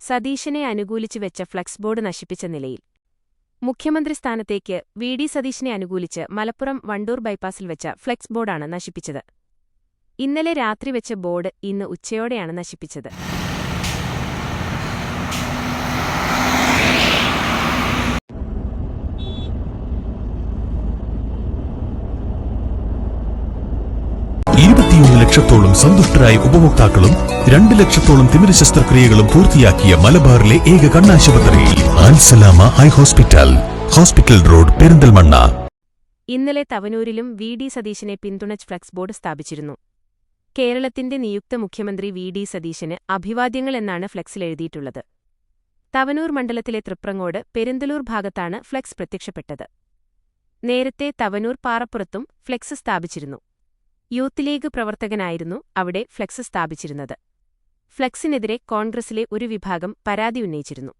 സതീശനെ അനുകൂലിച്ചു വെച്ച flex board നശിപ്പിച്ച നിലയിൽ. മുഖ്യമന്ത്രി സ്ഥാനത്തേക്ക് വി.ഡി. സതീശനെ അനുകൂലിച്ച് മലപ്പുറം വണ്ടൂർ ബൈപ്പാസിൽ വെച്ച ഫ്ലക്സ് ബോർഡാണ് നശിപ്പിച്ചത്. ഇന്നലെ രാത്രി വെച്ച ബോർഡ് ഇന്ന് ഉച്ചയോടെയാണ് നശിപ്പിച്ചത്. ലക്ഷത്തോളം സന്തുഷ്ടരായ ഉപഭോക്താക്കളും 2 ലക്ഷത്തോളം തിമിര ശസ്ത്രക്രിയകളും പൂർത്തിയാക്കിയ മലബാറിലെ ഏക കണ്ണാശുപത്രി Al Salama eye hospital, hospital road, Perinthalmanna. ഇന്നലെ തവനൂരിലും വി.ഡി. സതീശനെ പിന്തുണച്ച് ഫ്ലക്സ് ബോർഡ് സ്ഥാപിച്ചിരുന്നു. കേരളത്തിന്റെ നിയുക്ത മുഖ്യമന്ത്രി വി.ഡി. സതീശന് അഭിവാദ്യങ്ങൾ എന്നാണ് ഫ്ലക്സിൽ എഴുതിയിട്ടുള്ളത്. തവനൂർ മണ്ഡലത്തിലെ തൃപ്രങ്ങോട്, പെരിന്തലൂർ ഭാഗത്താണ് ഫ്ലക്സ് പ്രത്യക്ഷപ്പെട്ടത്. നേരത്തെ തവനൂർ പാറപ്പുറത്തും ഫ്ലക്സ് സ്ഥാപിച്ചിരുന്നു. യൂത്ത് ലീഗ് പ്രവർത്തകനായിരുന്നു അവിടെ ഫ്ലക്സ് സ്ഥാപിച്ചിരുന്നത്. ഫ്ലക്സിനെതിരെ കോൺഗ്രസിലെ ഒരു വിഭാഗം പരാതി ഉന്നയിച്ചിരുന്നു.